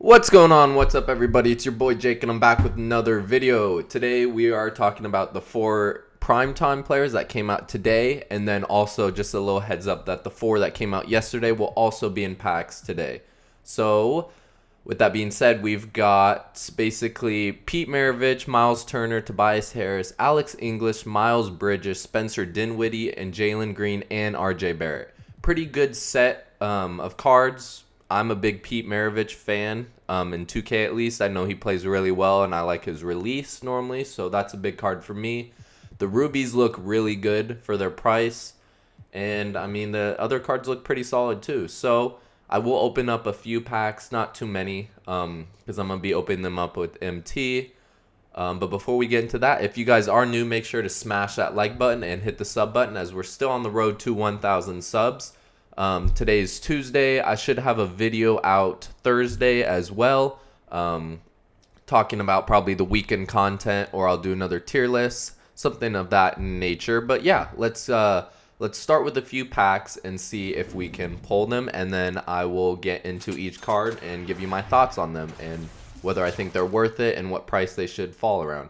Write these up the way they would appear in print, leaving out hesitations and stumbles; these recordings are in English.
What's going on? What's up, everybody? It's your boy Jake, and I'm back with another video. Today we are talking about the 4 primetime players that came out today, and then also just a little heads up that the 4 that came out yesterday will also be in packs today. So with that being said, we've got basically Pete Maravich, Miles Turner, Tobias Harris, Alex English, Miles Bridges, Spencer Dinwiddie, and Jalen Green, and RJ Barrett. Pretty good set of cards. I'm a big Pete Maravich fan, in 2K at least. I know he plays really well, and I like his release normally, so that's a big card for me. The rubies look really good for their price, and I mean the other cards look pretty solid too. So I will open up a few packs, not too many, because I'm going to be opening them up with MT. But before we get into that, if you guys are new, make sure to smash that like button and hit the sub button, as we're still on the road to 1,000 subs. Today is Tuesday. I should have a video out Thursday as well, talking about probably the weekend content, or I'll do another tier list, something of that nature. But yeah, let's start with a few packs and see if we can pull them, and then I will get into each card and give you my thoughts on them and whether I think they're worth it and what price they should fall around.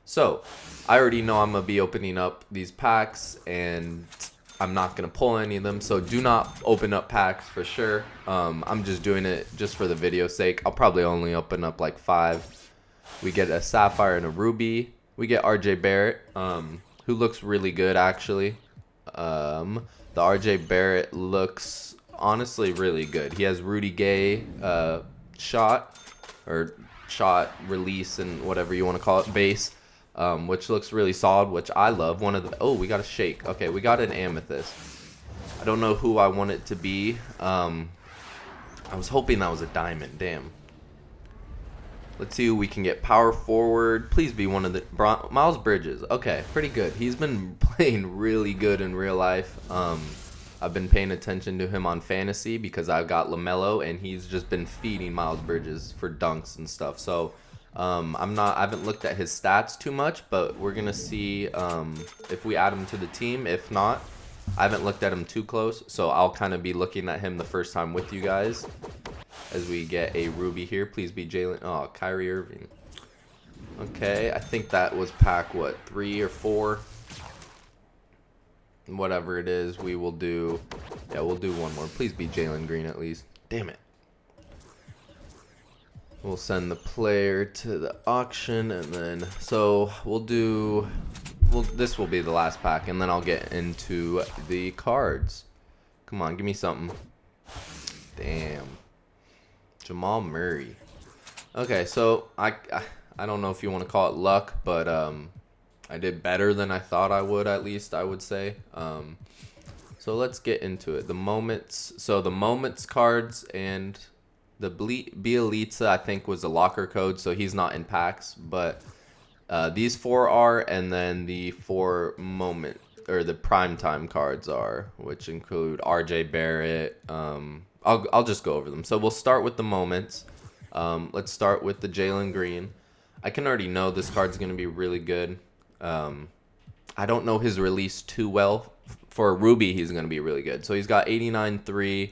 So I already know I'm gonna be opening up these packs, and I'm not going to pull any of them, so do not open up packs for sure. I'm just doing it just for the video's sake. I'll probably only open up like 5. We get a Sapphire and a Ruby. We get RJ Barrett, who looks really good actually. The RJ Barrett looks honestly really good. He has Rudy Gay shot release and whatever you want to call it, base. Which looks really solid, which I love. We got a shake. Okay, we got an amethyst. I don't know who I want it to be. I was hoping that was a diamond. Damn. Let's see who we can get. Power forward. Please be one of the Miles Bridges. Okay, pretty good. He's been playing really good in real life. I've been paying attention to him on fantasy because I've got LaMelo, and he's just been feeding Miles Bridges for dunks and stuff. So I haven't looked at his stats too much, but we're gonna see if we add him to the team. If not, I haven't looked at him too close, so I'll kind of be looking at him the first time with you guys as we get a Ruby here. Please be Jalen. Oh, Kyrie Irving. Okay, I think that was pack 3 or 4, whatever it is. We will do. Yeah, we'll do one more. Please be Jalen Green at least. Damn it. We'll send the player to the auction, and then so this will be the last pack, and then I'll get into the cards. Come on, give me something. Damn. Jamal Murray. Okay, so I don't know if you want to call it luck, but I did better than I thought I would, at least I would say. So let's get into it. The moments cards, and the Bielitsa, I think, was a locker code, so he's not in packs. But these 4 are, and then the 4 the primetime cards are, which include RJ Barrett. I'll just go over them. So we'll start with the moments. Let's start with the Jalen Green. I can already know this card's going to be really good. I don't know his release too well. For Ruby, he's going to be really good. So he's got 89-3.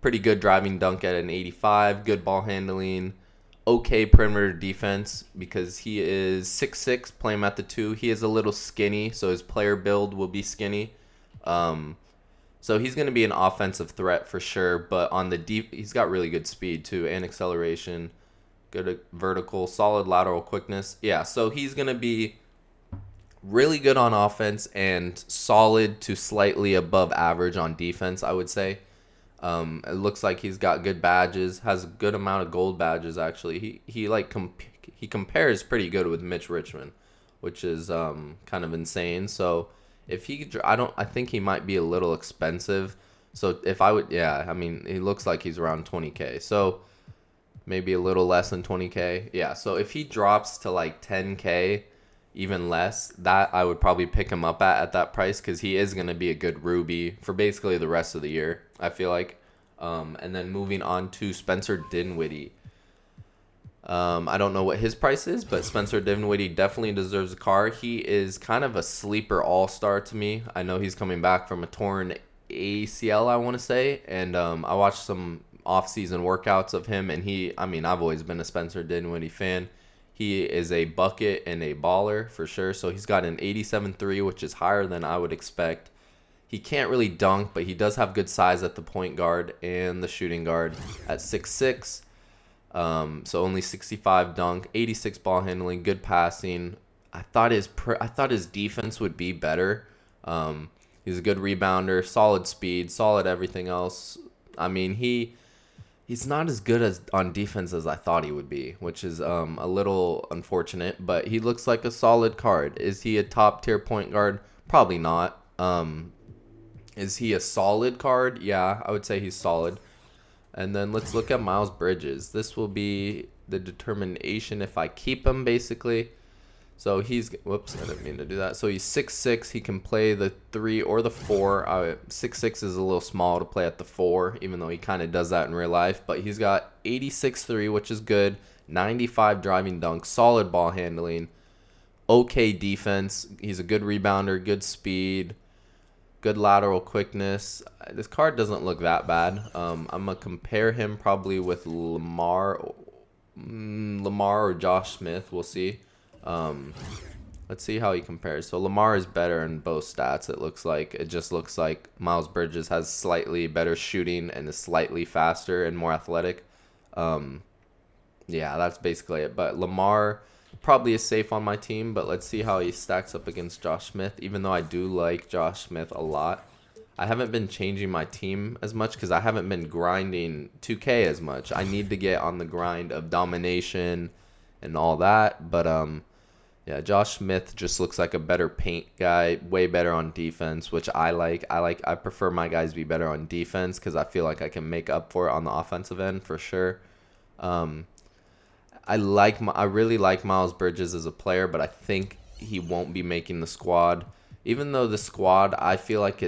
Pretty good driving dunk at an 85. Good ball handling. Okay perimeter defense because he is 6'6", playing at the 2. He is a little skinny, so his player build will be skinny. So he's going to be an offensive threat for sure. But on the deep, he's got really good speed too, and acceleration. Good vertical, solid lateral quickness. Yeah, so he's going to be really good on offense and solid to slightly above average on defense, I would say. It looks like he's got good badges, has a good amount of gold badges actually. He compares pretty good with Mitch Richmond, which is kind of insane. So if I think he might be a little expensive. So if I would, yeah, I mean, he looks like he's around 20K. So maybe a little less than 20K. Yeah, so if he drops to like 10K, even less, that I would probably pick him up at that price, because he is going to be a good Ruby for basically the rest of the year, I feel like. And then moving on to Spencer Dinwiddie. I don't know what his price is, but Spencer Dinwiddie definitely deserves a card. He is kind of a sleeper all-star to me. I know he's coming back from a torn ACL, I want to say, and I watched some off-season workouts of him, and I mean, I've always been a Spencer Dinwiddie fan. He is a bucket and a baller for sure. So he's got an 87.3, which is higher than I would expect. He can't really dunk, but he does have good size at the point guard and the shooting guard at 6'6". So only 65 dunk, 86 ball handling, good passing. I thought his defense would be better. He's a good rebounder, solid speed, solid everything else. I mean, he's not as good as on defense as I thought he would be, which is a little unfortunate. But he looks like a solid card. Is he a top tier point guard? Probably not. Is he a solid card? Yeah, I would say he's solid. And then let's look at Miles Bridges. This will be the determination if I keep him, basically. So whoops, I didn't mean to do that. So he's 6'6". He can play the 3 or the 4. 6'6" is a little small to play at the 4, even though he kind of does that in real life. But he's got 86.3, which is good. 95 driving dunk, solid ball handling, okay defense. He's a good rebounder, good speed, good lateral quickness. This card doesn't look that bad. I'm going to compare him probably with Lamar or Josh Smith. We'll see. Let's see how he compares. So Lamar is better in both stats. It just looks like Miles Bridges has slightly better shooting and is slightly faster and more athletic. Yeah, that's basically it. But Lamar probably is safe on my team, but let's see how he stacks up against Josh Smith. Even though I do like Josh Smith a lot, I haven't been changing my team as much because I haven't been grinding 2K as much. I need to get on the grind of domination and all that. But yeah, Josh Smith just looks like a better paint guy, way better on defense, which I like. I prefer my guys be better on defense because I feel like I can make up for it on the offensive end for sure. I really like Miles Bridges as a player, but I think he won't be making the squad. Even though the squad I feel like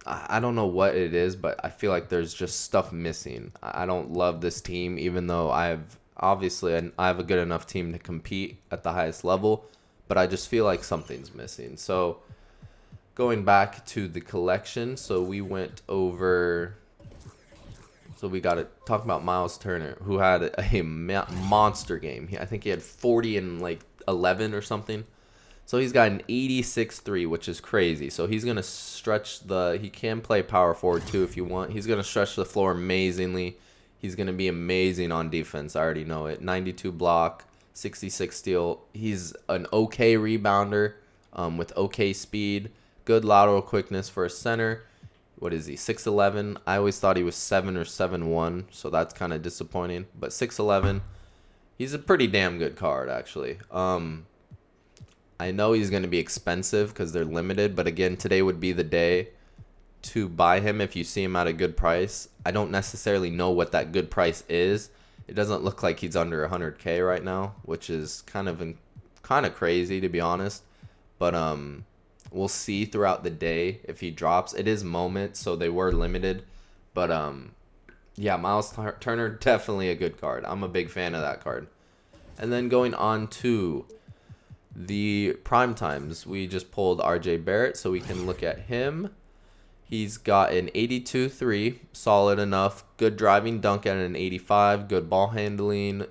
I don't know what it is, but I feel like there's just stuff missing. I don't love this team, even though I have a good enough team to compete at the highest level, but I just feel like something's missing. So going back to the collection, so we got to talk about Miles Turner, who had a monster game. I think he had 40 and like 11 or something. So he's got an 86.3, which is crazy. So he's going to he can play power forward too if you want. He's going to stretch the floor amazingly. He's going to be amazing on defense. I already know it. 92 block, 66 steal. He's an okay rebounder with okay speed, good lateral quickness for a center. What is he, 6'11"? I always thought he was 7 or 7'1", so that's kind of disappointing. But 6'11", he's a pretty damn good card, actually. I know he's going to be expensive because they're limited, but again, today would be the day to buy him if you see him at a good price. I don't necessarily know what that good price is. It doesn't look like he's under 100K right now, which is kind of crazy, to be honest. But we'll see throughout the day if he drops. It is moments, so they were limited. But yeah, Miles Turner, definitely a good card. I'm a big fan of that card. And then going on to the Primetimes, we just pulled RJ Barrett, so we can look at him. He's got an 82.3, solid enough. Good driving dunk at an 85. Good ball handling.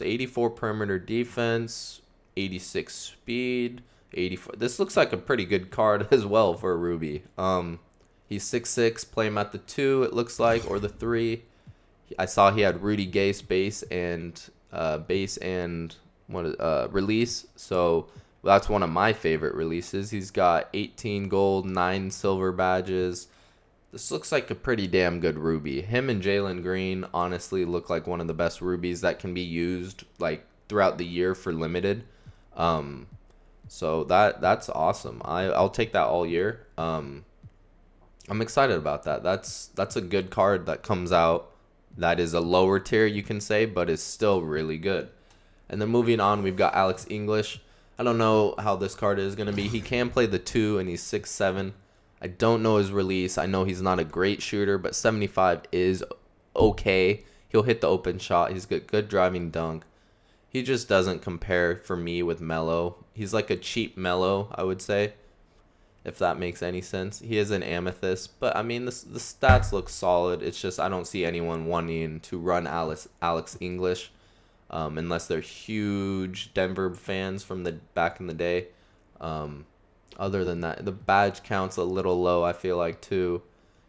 84 perimeter defense. 86 speed. 84. This looks like a pretty good card as well for a Ruby. He's 6'6", play him at the 2, it looks like, or the 3. I saw he had Rudy Gay base and release. So that's one of my favorite releases. He's got 18 gold, 9 silver badges. This looks like a pretty damn good Ruby. Him and Jalen Green honestly look like one of the best Rubies that can be used like throughout the year for limited. So that's awesome. I'll take that all year. I'm excited about that. That's a good card that comes out. That is a lower tier, you can say, but is still really good. And then moving on, we've got Alex English. I don't know how this card is going to be. He can play the 2, and he's 6'7". I don't know his release. I know he's not a great shooter, but 75 is okay. He'll hit the open shot. He's got good driving dunk. He just doesn't compare for me with Melo. He's like a cheap Melo, I would say. if that makes any sense. He is an amethyst, but I mean the stats look solid. It's just I don't see anyone wanting to run Alex English, unless they're huge Denver fans from the back in the day. Other than that, the badge count's a little low, I feel like, too.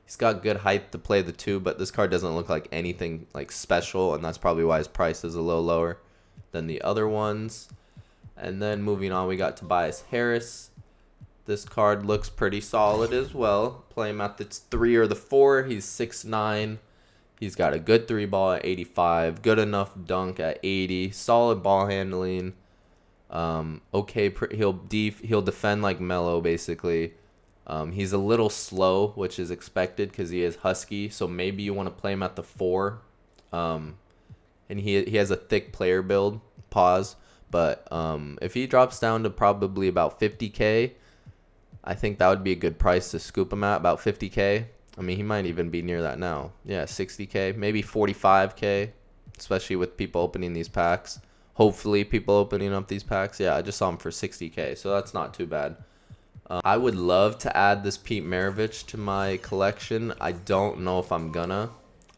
He's got good height to play the 2, but this card doesn't look like anything like special, and that's probably why his price is a little lower than the other ones. And then moving on, we got Tobias Harris. This card looks pretty solid as well. Play him at the 3 or the 4. He's 6'9". He's got a good 3 ball at 85. Good enough dunk at 80. Solid ball handling. Okay, he'll defend like Melo, basically. He's a little slow, which is expected because he is husky. So maybe you want to play him at the 4. And he has a thick player build. Pause. But if he drops down to probably about 50K, I think that would be a good price to scoop him at, about 50K. I mean, he might even be near that now. Yeah, 60K, maybe 45K, especially with people opening these packs. Hopefully, people opening up these packs. Yeah, I just saw him for 60K, so that's not too bad. I would love to add this Pete Maravich to my collection. I don't know if I'm gonna.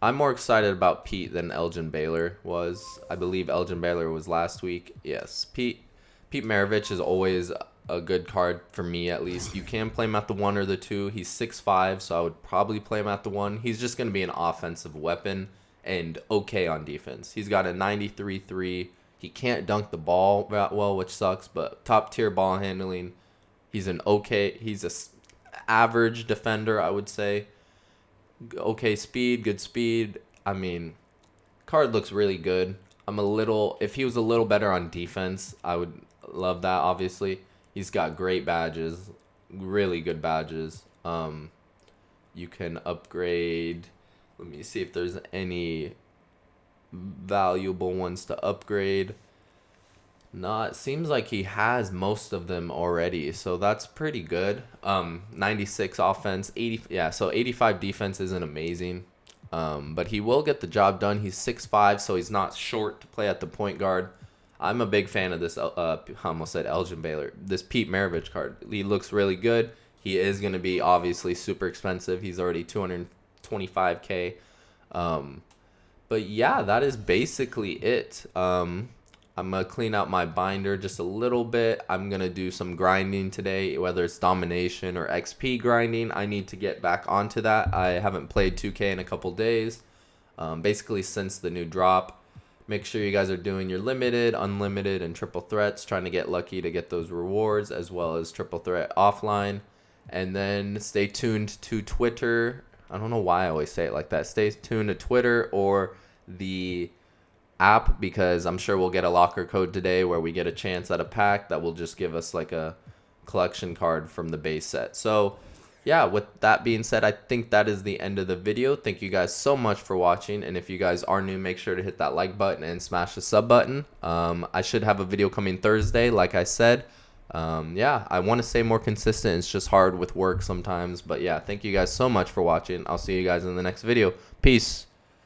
I'm more excited about Pete than Elgin Baylor was. I believe Elgin Baylor was last week. Yes, Pete Maravich is always a good card for me, at least. You can play him at the 1 or the 2. He's 6'5", so I would probably play him at the 1. He's just going to be an offensive weapon and okay on defense. He's got a 93.3. He can't dunk the ball that well, which sucks, but top tier ball handling. He's a average defender, I would say. Okay speed, good speed. I mean, card looks really good. If he was a little better on defense, I would love that, obviously. He's got great badges, really good badges. You can upgrade. Let me see if there's any valuable ones to upgrade. No, it seems like he has most of them already, so that's pretty good. 96 offense, 80. Yeah, so 85 defense isn't amazing, but he will get the job done. He's 6'5", so he's not short to play at the point guard. I'm a big fan of this, I almost said Elgin Baylor, this Pete Maravich card. He looks really good. He is going to be obviously super expensive. He's already 225K. But yeah, that is basically it. I'm going to clean out my binder just a little bit. I'm going to do some grinding today, whether it's domination or XP grinding. I need to get back onto that. I haven't played 2K in a couple days, basically since the new drop. Make sure you guys are doing your limited, unlimited, and triple threats, trying to get lucky to get those rewards, as well as triple threat offline. And then stay tuned to Twitter. I don't know why I always say it like that. Stay tuned to Twitter or the app, because I'm sure we'll get a locker code today where we get a chance at a pack that will just give us like a collection card from the base set. So yeah, with that being said, I think that is the end of the video. Thank you guys so much for watching, and if you guys are new, make sure to hit that like button and smash the sub button. I should have a video coming Thursday, like I said. Yeah, I want to stay more consistent. It's just hard with work sometimes, but yeah, thank you guys so much for watching. I'll see you guys in the next video. Peace.